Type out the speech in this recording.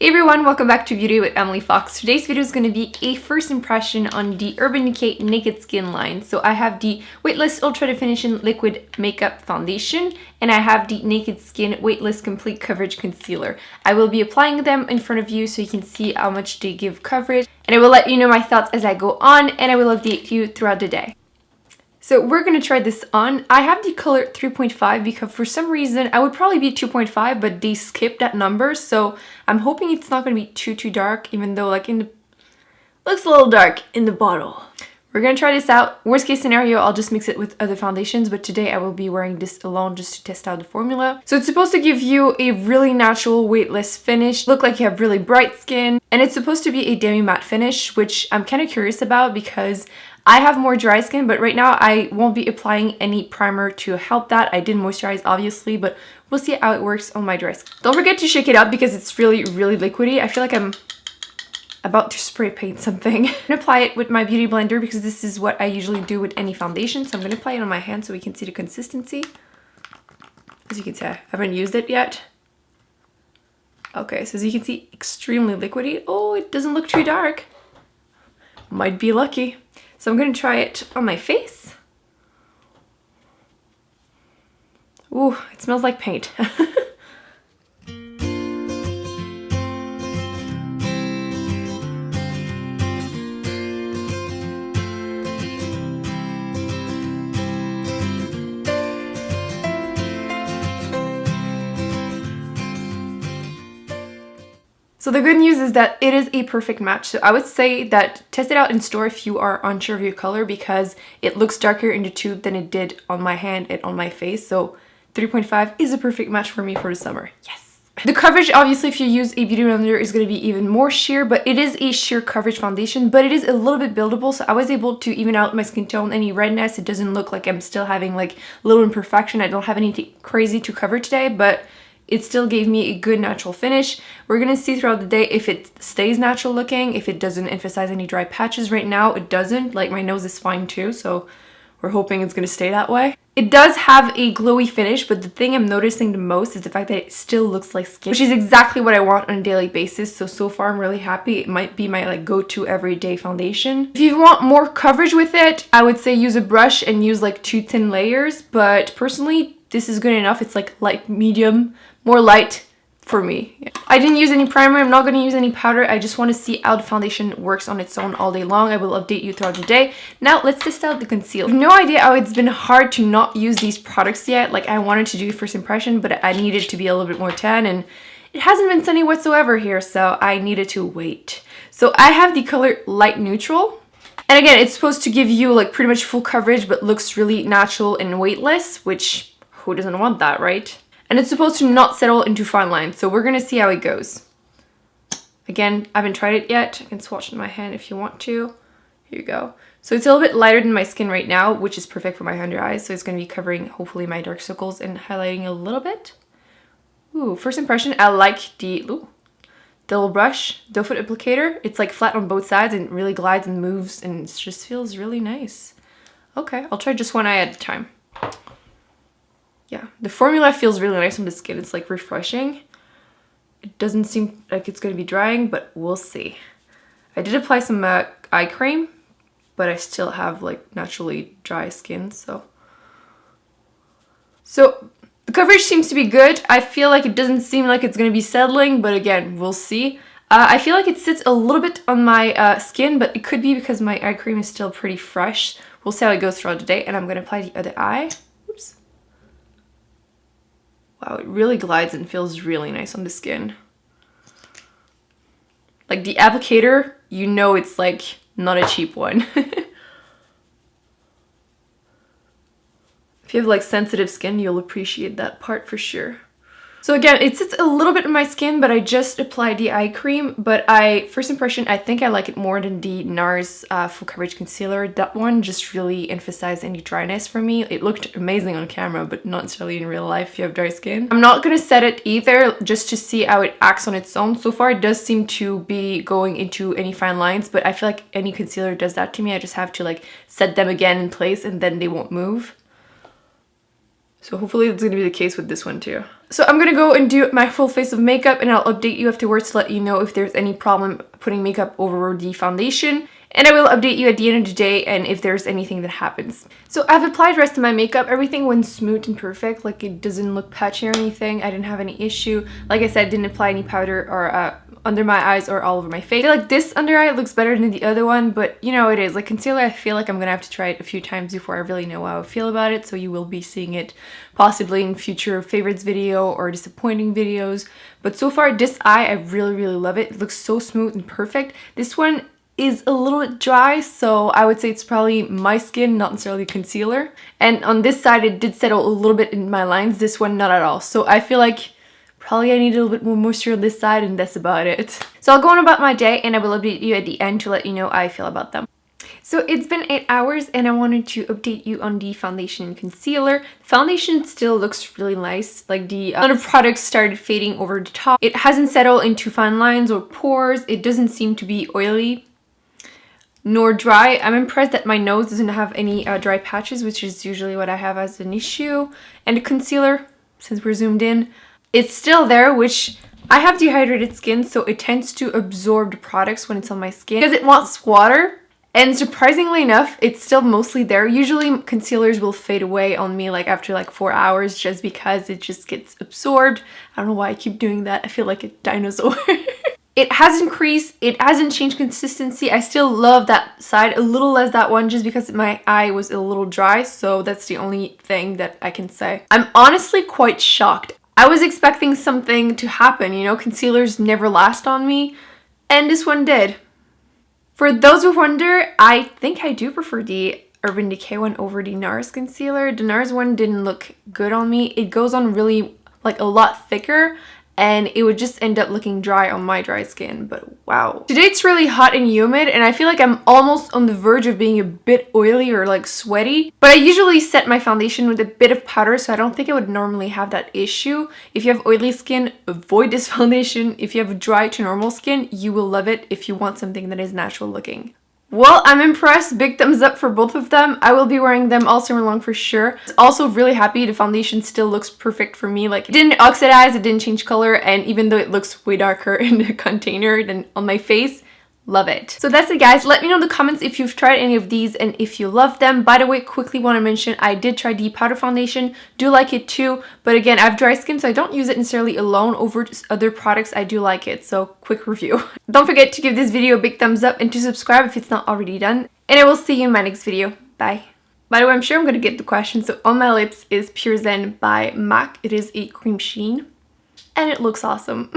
Hey everyone, welcome back to Beauty with Emily Fox. Today's video is going to be a first impression on the Urban Decay Naked Skin line. So I have the Weightless Ultra Definition Liquid Makeup Foundation and I have the Naked Skin Weightless Complete Coverage Concealer. I will be applying them in front of you so you can see how much they give coverage, and I will let you know my thoughts as I go on, and I will update you throughout the day. So we're going to try this on. I have the color 3.5 because for some reason I would probably be 2.5, but they skipped that number, so I'm hoping it's not going to be too dark, even though like looks a little dark in the bottle. We're going to try this out. Worst case scenario, I'll just mix it with other foundations, but today I will be wearing this alone just to test out the formula. So it's supposed to give you a really natural weightless finish, look like you have really bright skin, and it's supposed to be a demi-matte finish, which I'm kind of curious about because I have more dry skin, but right now I won't be applying any primer to help that. I did moisturize obviously, but we'll see how it works on my dry skin. Don't forget to shake it up because it's really liquidy. I feel like I'm about to spray paint something. I'm gonna apply it with my beauty blender because this is what I usually do with any foundation. So I'm gonna apply it on my hand so we can see the consistency. As you can see, I haven't used it yet. Okay, so as you can see, extremely liquidy. Oh, it doesn't look too dark. Might be lucky. So I'm going to try it on my face. Ooh, it smells like paint. So the good news is that it is a perfect match. So I would say that test it out in store if you are unsure of your color because it looks darker in the tube than it did on my hand and on my face. So 3.5 is a perfect match for me for the summer. Yes. The coverage, obviously, if you use a beauty blender, is going to be even more sheer, but it is a sheer coverage foundation, but it is a little bit buildable. So I was able to even out my skin tone, any redness. It doesn't look like I'm still having like a little imperfection. I don't have anything crazy to cover today, but it still gave me a good natural finish. We're gonna see throughout the day if it stays natural looking, if it doesn't emphasize any dry patches. Right now it doesn't, like my nose is fine too, so we're hoping it's gonna stay that way. It does have a glowy finish, but the thing I'm noticing the most is the fact that it still looks like skin, which is exactly what I want on a daily basis. So far I'm really happy. It might be my like go-to everyday foundation. If you want more coverage with it, I would say use a brush and use like 2 thin layers, but personally this is good enough. It's like light medium, more light for me. Yeah. I didn't use any primer. I'm not going to use any powder. I just want to see how the foundation works on its own all day long. I will update you throughout the day. Now let's test out the concealer. I have no idea how it's been hard to not use these products yet. Like I wanted to do first impression, but I needed to be a little bit more tan, and it hasn't been sunny whatsoever here, so I needed to wait. So I have the color light neutral. And again, it's supposed to give you like pretty much full coverage, but looks really natural and weightless, which who doesn't want that, right? And it's supposed to not settle into fine lines, so we're gonna see how it goes. Again, I haven't tried it yet. I can swatch in my hand if you want to. Here you go. So it's a little bit lighter than my skin right now, which is perfect for my under eyes, so it's gonna be covering hopefully my dark circles and highlighting a little bit. Ooh, first impression, I like the little brush, doe foot applicator. It's like flat on both sides and really glides and moves, and it just feels really nice. Okay, I'll try just one eye at a time. Yeah, the formula feels really nice on the skin. It's like refreshing. It doesn't seem like it's going to be drying, but we'll see. I did apply some eye cream, but I still have like naturally dry skin, so the coverage seems to be good. I feel like it doesn't seem like it's going to be settling, but again, we'll see. I feel like it sits a little bit on my skin, but it could be because my eye cream is still pretty fresh. We'll see how it goes throughout the day, and I'm going to apply the other eye. Oops. Wow, it really glides and feels really nice on the skin. Like the applicator, you know it's like not a cheap one. If you have like sensitive skin, you'll appreciate that part for sure. So again, it sits a little bit in my skin, but I just applied the eye cream. But first impression, I think I like it more than the Nars Full Coverage Concealer. That one just really emphasized any dryness for me. It looked amazing on camera, but not necessarily in real life if you have dry skin. I'm not going to set it either, just to see how it acts on its own. So far, it does seem to be going into any fine lines, but I feel like any concealer does that to me. I just have to like set them again in place and then they won't move. So hopefully it's going to be the case with this one too. So I'm going to go and do my full face of makeup, and I'll update you afterwards to let you know if there's any problem putting makeup over the foundation. And I will update you at the end of the day and if there's anything that happens. So I've applied the rest of my makeup. Everything went smooth and perfect. Like, it doesn't look patchy or anything. I didn't have any issue. Like I said, didn't apply any powder or under my eyes or all over my face. I feel like this under eye looks better than the other one, but you know, it is. Like concealer, I feel like I'm gonna have to try it a few times before I really know how I feel about it. So you will be seeing it possibly in future favorites video or disappointing videos. But so far, this eye, I really, really love it. It looks so smooth and perfect. This one is a little bit dry, so I would say it's probably my skin, not necessarily concealer. And on this side, it did settle a little bit in my lines. This one, not at all. So I feel like probably I need a little bit more moisture on this side, and that's about it. So I'll go on about my day, and I will update you at the end to let you know how I feel about them. So it's been 8 hours, and I wanted to update you on the foundation and concealer. The foundation still looks really nice. Like, the other products started fading over the top. It hasn't settled into fine lines or pores. It doesn't seem to be oily nor dry. I'm impressed that my nose doesn't have any dry patches, which is usually what I have as an issue. And the concealer, since we're zoomed in, it's still there, which I have dehydrated skin, so it tends to absorb the products when it's on my skin because it wants water. And surprisingly enough, it's still mostly there. Usually concealers will fade away on me like after like 4 hours just because it just gets absorbed. I don't know why I keep doing that. I feel like a dinosaur. It hasn't creased, it hasn't changed consistency. I still love that side, a little less that one just because my eye was a little dry, so that's the only thing that I can say. I'm honestly quite shocked. I was expecting something to happen, you know, concealers never last on me, and this one did. For those who wonder, I think I do prefer the Urban Decay one over the Nars concealer. The Nars one didn't look good on me. It goes on really, like, a lot thicker, and it would just end up looking dry on my dry skin, but wow. Today it's really hot and humid, and I feel like I'm almost on the verge of being a bit oily or like sweaty, but I usually set my foundation with a bit of powder, so I don't think I would normally have that issue. If you have oily skin, avoid this foundation. If you have dry to normal skin, you will love it if you want something that is natural looking. Well, I'm impressed. Big thumbs up for both of them. I will be wearing them all summer long for sure. Also really happy the foundation still looks perfect for me. Like, it didn't oxidize, it didn't change color, and even though it looks way darker in the container than on my face, love it. So that's it, guys. Let me know in the comments if you've tried any of these and if you love them. By the way, quickly want to mention I did try the powder foundation. Do like it too, but again, I have dry skin, so I don't use it necessarily alone over other products. I do like it, so quick review. Don't forget to give this video a big thumbs up and to subscribe if it's not already done. And I will see you in my next video. Bye. By the way, I'm sure I'm going to get the question. So on my lips is Pure Zen by MAC. It is a cream sheen and it looks awesome.